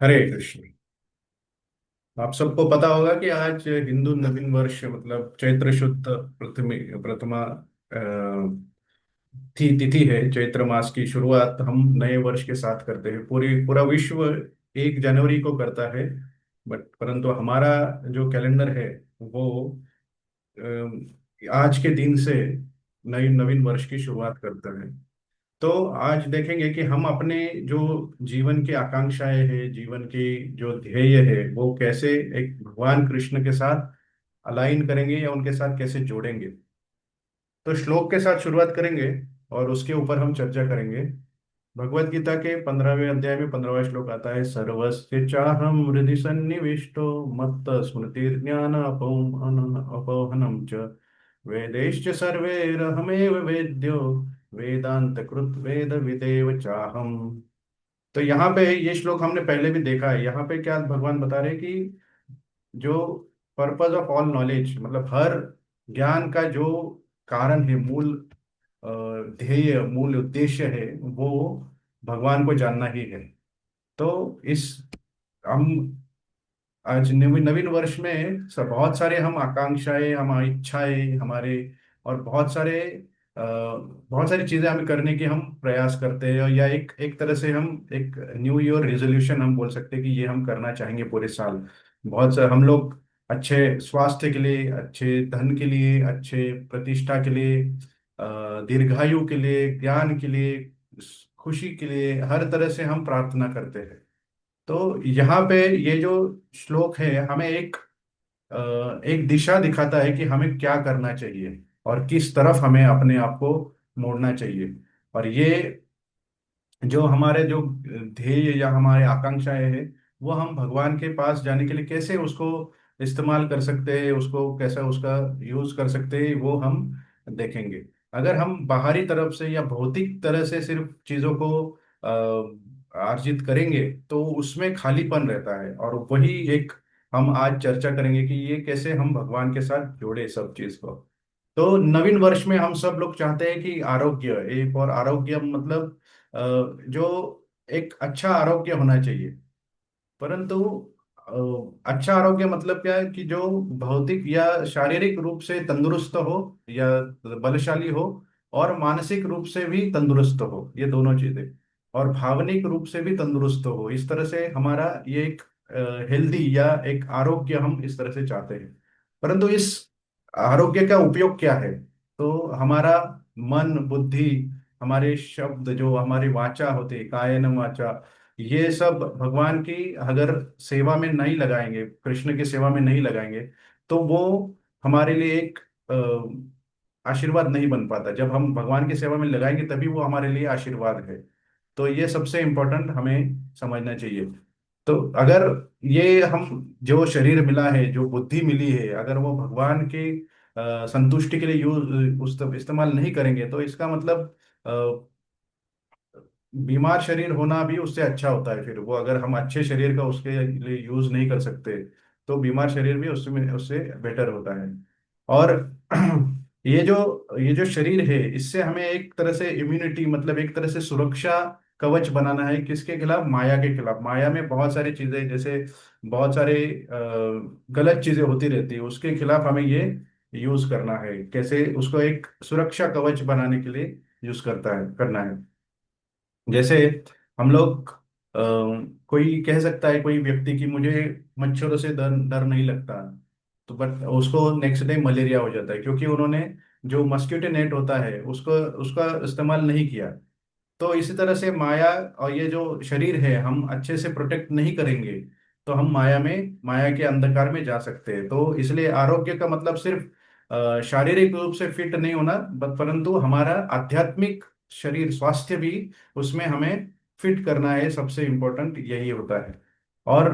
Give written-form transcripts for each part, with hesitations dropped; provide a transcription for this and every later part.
हरे कृष्ण। आप सबको पता होगा कि आज हिंदू नवीन वर्ष मतलब चैत्र शुद्ध प्रथमी प्रथमा थी तिथि है। चैत्र मास की शुरुआत हम नए वर्ष के साथ करते हैं। पूरा विश्व 1 जनवरी को करता है। बट परंतु हमारा जो कैलेंडर है वो आज के दिन से नई नवीन वर्ष की शुरुआत करता है। तो आज देखेंगे कि हम अपने जो जीवन की आकांक्षाएं हैं, जीवन की जो ध्येय है, वो कैसे एक भगवान कृष्ण के साथ अलाइन करेंगे या उनके साथ कैसे जोड़ेंगे। तो श्लोक के साथ शुरुआत करेंगे और उसके ऊपर हम चर्चा करेंगे। भगवत गीता के 15वें अध्याय में 15वां श्लोक आता है, सर्वस्य चाहम हृदि सन्निविष्टो मत्त स्मृति ज्ञान अपोहनम च वेदैश्च सर्वैरहमेव वेद्यो वेदांत कृत वेद विदेव चाहम। तो यहाँ पे ये श्लोक हमने पहले भी देखा है। यहाँ पे क्या भगवान बता रहे हैं कि जो पर्पज ऑफ ऑल नॉलेज मतलब हर ज्ञान का जो कारण है, मूल अ, ध्येय, मूल उद्देश्य है, वो भगवान को जानना ही है। तो इस हम आज नवीन नवीन वर्ष में सब बहुत सारे हम आकांक्षाएं, हमारी इच्छाएं, हमारे और बहुत सारी चीजें हमें करने की हम प्रयास करते हैं। या एक एक तरह से हम एक न्यू ईयर रेजोल्यूशन हम बोल सकते हैं कि ये हम करना चाहेंगे पूरे साल। बहुत से हम लोग अच्छे स्वास्थ्य के लिए, अच्छे धन के लिए, अच्छे प्रतिष्ठा के लिए, दीर्घायु के लिए, ज्ञान के लिए, खुशी के लिए, हर तरह से हम प्रार्थना करते हैं। तो यहाँ पे ये जो श्लोक है हमें एक दिशा दिखाता है कि हमें क्या करना चाहिए और किस तरफ हमें अपने आप को मोड़ना चाहिए। और ये जो हमारे जो ध्येय या हमारे आकांक्षाएं हैं, वो हम भगवान के पास जाने के लिए कैसे उसको इस्तेमाल कर सकते हैं, उसको कैसा उसका यूज कर सकते हैं, वो हम देखेंगे। अगर हम बाहरी तरफ से या भौतिक तरह से सिर्फ चीजों को अर्जित करेंगे तो उसमें खालीपन रहता है। और वही एक हम आज चर्चा करेंगे कि ये कैसे हम भगवान के साथ जोड़े सब चीज को। तो नवीन वर्ष में हम सब लोग चाहते हैं कि आरोग्य, एक और आरोग्य मतलब जो एक अच्छा आरोग्य होना चाहिए। परंतु अच्छा आरोग्य मतलब क्या है कि जो भौतिक या शारीरिक रूप से तंदुरुस्त हो या बलशाली हो, और मानसिक रूप से भी तंदुरुस्त हो, ये दोनों चीजें, और भावनिक रूप से भी तंदुरुस्त हो। इस तरह से हमारा ये एक हेल्दी या एक आरोग्य हम इस तरह से चाहते हैं। परंतु इस आरोग्य का उपयोग क्या है? तो हमारा मन, बुद्धि, हमारे शब्द, जो हमारी वाचा होती है, कायन वाचा, ये सब भगवान की अगर सेवा में नहीं लगाएंगे, कृष्ण की सेवा में नहीं लगाएंगे, तो वो हमारे लिए एक आशीर्वाद नहीं बन पाता। जब हम भगवान की सेवा में लगाएंगे तभी वो हमारे लिए आशीर्वाद है। तो ये सबसे इम्पोर्टेंट हमें समझना चाहिए। तो अगर ये हम जो शरीर मिला है, जो बुद्धि मिली है, अगर वो भगवान की संतुष्टि के लिए यूज उस इस्तेमाल नहीं करेंगे, तो इसका मतलब बीमार शरीर होना भी उससे अच्छा होता है। फिर वो अगर हम अच्छे शरीर का उसके लिए यूज नहीं कर सकते, तो बीमार शरीर भी उसमें उससे बेटर होता है। और ये जो शरीर है, इससे हमें एक तरह से इम्यूनिटी मतलब एक तरह से सुरक्षा कवच बनाना है। किसके खिलाफ? माया के खिलाफ। माया में बहुत सारी चीजें, जैसे बहुत सारे गलत चीजें होती रहती है, उसके खिलाफ हमें ये यूज करना है। कैसे? उसको एक सुरक्षा कवच बनाने के लिए यूज करना है। जैसे हम लोग कोई कह सकता है, कोई व्यक्ति की मुझे मच्छरों से डर डर नहीं लगता, तो बट उसको नेक्स्ट डे मलेरिया हो जाता है, क्योंकि उन्होंने जो मस्क्यूटो नेट होता है उसको उसका इस्तेमाल नहीं किया। तो इसी तरह से माया और ये जो शरीर है, हम अच्छे से प्रोटेक्ट नहीं करेंगे तो हम माया के अंधकार में जा सकते हैं। तो इसलिए आरोग्य का मतलब सिर्फ शारीरिक रूप से फिट नहीं होना, परंतु हमारा आध्यात्मिक शरीर स्वास्थ्य भी, उसमें हमें फिट करना है। सबसे इम्पोर्टेंट यही होता है। और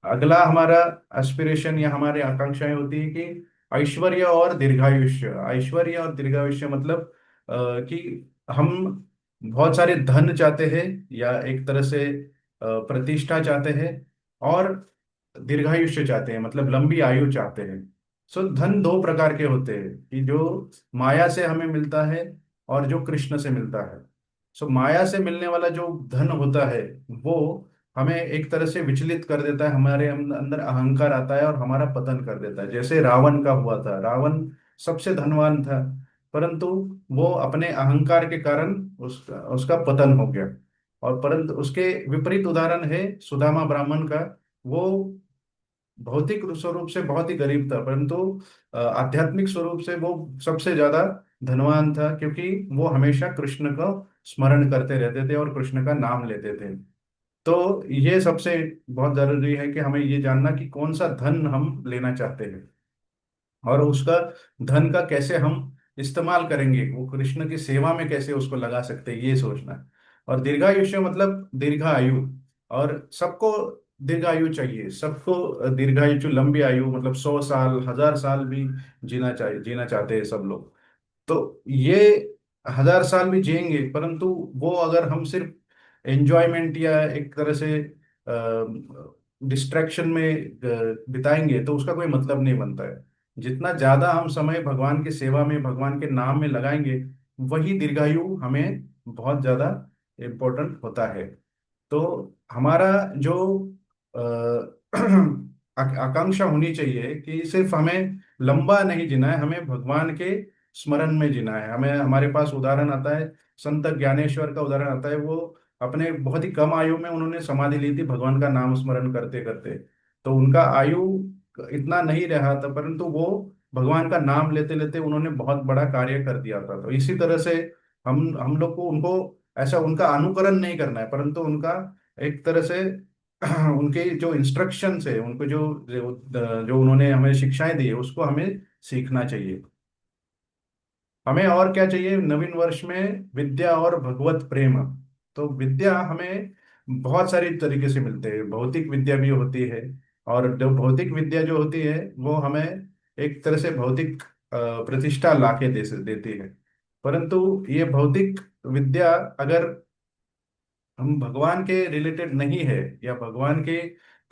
अगला हमारा एस्पिरेशन या हमारी आकांक्षाएं होती है कि ऐश्वर्य और दीर्घायुष्य। ऐश्वर्य और दीर्घायुष्य मतलब कि हम बहुत सारे धन चाहते हैं, या एक तरह से प्रतिष्ठा चाहते हैं, और दीर्घायुष्य चाहते हैं मतलब लंबी आयु चाहते हैं। सो धन दो प्रकार के होते हैं कि जो माया से हमें मिलता है और जो कृष्ण से मिलता है। सो माया से मिलने वाला जो धन होता है वो हमें एक तरह से विचलित कर देता है, हमारे अंदर अहंकार आता है और हमारा पतन कर देता है। जैसे रावण का हुआ था, रावण सबसे धनवान था, परंतु वो अपने अहंकार के कारण उसका उसका पतन हो गया। और परंतु उसके विपरीत उदाहरण है सुदामा ब्राह्मण का। वो भौतिक स्वरूप से बहुत ही गरीब था, परंतु आध्यात्मिक स्वरूप से वो सबसे ज्यादा धनवान था, क्योंकि वो हमेशा कृष्ण को स्मरण करते रहते थे और कृष्ण का नाम लेते थे। तो ये सबसे बहुत जरूरी है कि हमें ये जानना कि कौन सा धन हम लेना चाहते हैं, और उसका धन का कैसे हम इस्तेमाल करेंगे, वो कृष्ण की सेवा में कैसे उसको लगा सकते हैं, ये सोचना है। और दीर्घायुष्य मतलब दीर्घायु। और सबको दीर्घायु चाहिए, सबको दीर्घायु, लंबी आयु, मतलब 100 साल, 1000 साल भी जीना चाहिए, जीना चाहते हैं सब लोग। तो ये 1000 साल भी जिएंगे, परंतु वो अगर हम सिर्फ एंजॉयमेंट या एक तरह से डिस्ट्रैक्शन में बिताएंगे, तो उसका कोई मतलब नहीं बनता है। जितना ज्यादा हम समय भगवान की सेवा में, भगवान के नाम में लगाएंगे, वही दीर्घायु हमें बहुत ज्यादा इम्पोर्टेंट होता है। तो हमारा जो अ, आकांक्षा होनी चाहिए कि सिर्फ हमें लंबा नहीं जीना है, हमें भगवान के स्मरण में जीना है। हमें, हमारे पास उदाहरण आता है, संत ज्ञानेश्वर का उदाहरण आता है। वो अपने बहुत ही कम आयु में उन्होंने समाधि ली थी भगवान का नाम स्मरण करते करते। तो उनका आयु इतना नहीं रहा था, परंतु वो भगवान का नाम लेते लेते उन्होंने बहुत बड़ा कार्य कर दिया था। तो इसी तरह से हम लोग को उनको ऐसा उनका अनुकरण नहीं करना है, परंतु उनका एक तरह से उनके जो इंस्ट्रक्शंस है, उनको जो उन्होंने हमें शिक्षाएं दी है, उसको हमें सीखना चाहिए। हमें और क्या चाहिए नवीन वर्ष में? विद्या और भगवत प्रेम। तो विद्या हमें बहुत सारी तरीके से मिलते हैं, भौतिक विद्या भी होती है। और जो भौतिक विद्या जो होती है, वो हमें एक तरह से भौतिक प्रतिष्ठा लाके देती है। परंतु ये भौतिक विद्या अगर हम भगवान के रिलेटेड नहीं है, या भगवान के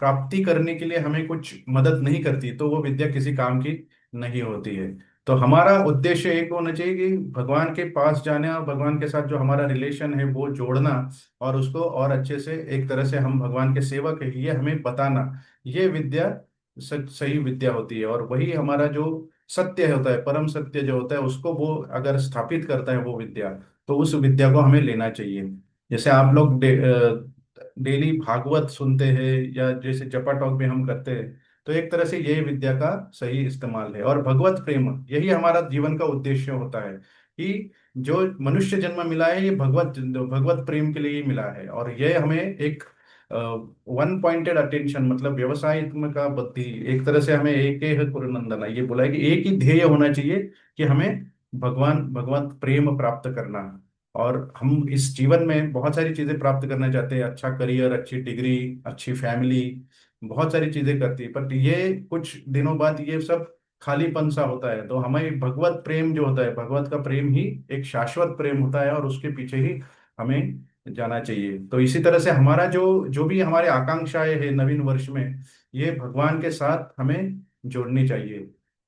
प्राप्ति करने के लिए हमें कुछ मदद नहीं करती, तो वो विद्या किसी काम की नहीं होती है। तो हमारा उद्देश्य एक होना चाहिए कि भगवान के पास जाना और भगवान के साथ जो हमारा रिलेशन है वो जोड़ना, और उसको और अच्छे से एक तरह से हम भगवान के सेवक है ये हमें बताना। ये विद्या सही विद्या होती है। और वही हमारा जो सत्य होता है, परम सत्य जो होता है, उसको वो अगर स्थापित करता है वो विद्या, तो उस विद्या को हमें लेना चाहिए। जैसे आप लोग डेली भागवत सुनते हैं, या जैसे जपा टॉक में हम करते हैं, तो एक तरह से ये विद्या का सही इस्तेमाल है। और भगवत प्रेम, यही हमारा जीवन का उद्देश्य होता है कि जो मनुष्य जन्म मिला है, ये भगवत भगवत प्रेम के लिए ही मिला है। और ये हमें एक वन पॉइंटेड अटेंशन, मतलब व्यवसायित्व का बुद्धि, एक तरह से हमें एक है कुरनंदना, ये बोला है कि एक ही ध्येय होना चाहिए कि हमें भगवान भगवत प्रेम प्राप्त करना। और हम इस जीवन में बहुत सारी चीजें प्राप्त करना चाहते हैं, अच्छा करियर, अच्छी डिग्री, अच्छी फैमिली, बहुत सारी चीजें करती है, पर ये कुछ दिनों बाद ये सब खालीपन सा होता है। तो हमें भगवत प्रेम जो होता है, भगवत का प्रेम ही एक शाश्वत प्रेम होता है, और उसके पीछे ही हमें जाना चाहिए। तो इसी तरह से हमारा जो जो भी हमारे आकांक्षाएं हैं नवीन वर्ष में, ये भगवान के साथ हमें जोड़नी चाहिए।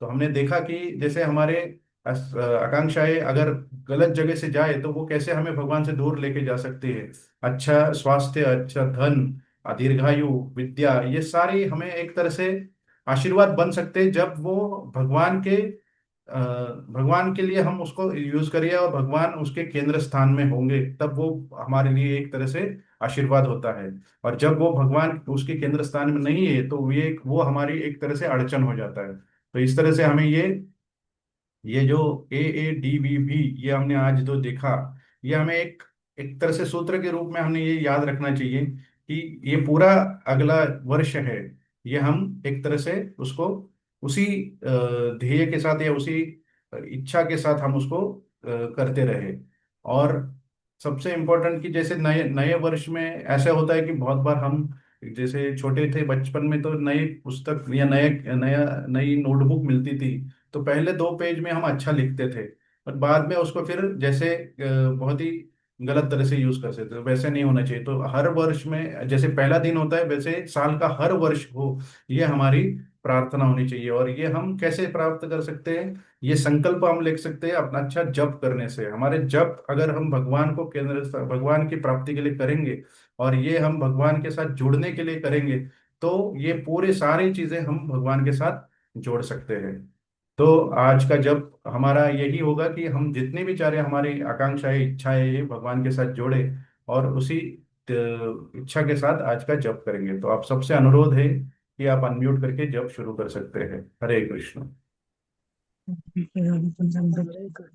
तो हमने देखा कि जैसे हमारे आकांक्षाएं अगर गलत जगह से जाए, तो वो कैसे हमें भगवान से दूर लेके जा सकती है। अच्छा स्वास्थ्य, अच्छा धन, दीर्घायु, विद्या, ये सारी हमें एक तरह से आशीर्वाद बन सकते हैं, जब वो भगवान के भगवान के लिए हम उसको यूज करिए, और भगवान उसके केंद्र स्थान में होंगे, तब वो हमारे लिए एक तरह से आशीर्वाद होता है। और जब वो भगवान उसके केंद्र स्थान में नहीं है, तो ये वो हमारी एक तरह से अड़चन हो जाता है। तो इस तरह से हमें ये जो AADVV, ये हमने आज जो देखा, ये हमें एक एक तरह से सूत्र के रूप में हमने ये याद रखना चाहिए कि ये पूरा अगला वर्ष है, ये हम एक तरह से उसको उसी ध्येय के साथ, या उसी इच्छा के साथ हम उसको करते रहे। और सबसे इम्पोर्टेंट कि जैसे नए नए वर्ष में ऐसा होता है कि बहुत बार हम, जैसे छोटे थे बचपन में, तो नई पुस्तक या नए नया नई नोटबुक मिलती थी, तो पहले 2 पेज में हम अच्छा लिखते थे, पर बाद में उसको फिर जैसे बहुत ही गलत तरह से यूज कर सकते थे। वैसे नहीं होना चाहिए। तो हर वर्ष में जैसे पहला दिन होता है, वैसे साल का हर वर्ष हो, ये हमारी प्रार्थना होनी चाहिए। और ये हम कैसे प्राप्त कर सकते हैं? ये संकल्प हम लिख सकते हैं अपना। अच्छा, जप करने से हमारे जप अगर हम भगवान को केंद्र, भगवान की प्राप्ति के लिए करेंगे, और ये हम भगवान के साथ जुड़ने के लिए करेंगे, तो ये पूरे सारी चीजें हम भगवान के साथ जोड़ सकते हैं। तो आज का जप हमारा यही होगा कि हम जितनी भी चाह रहे हमारी आकांक्षाएं, इच्छाएं, ये भगवान के साथ जोड़े, और उसी इच्छा के साथ आज का जप करेंगे। तो आप सबसे अनुरोध है कि आप अनम्यूट करके जप शुरू कर सकते हैं। हरे कृष्ण। ठीक है,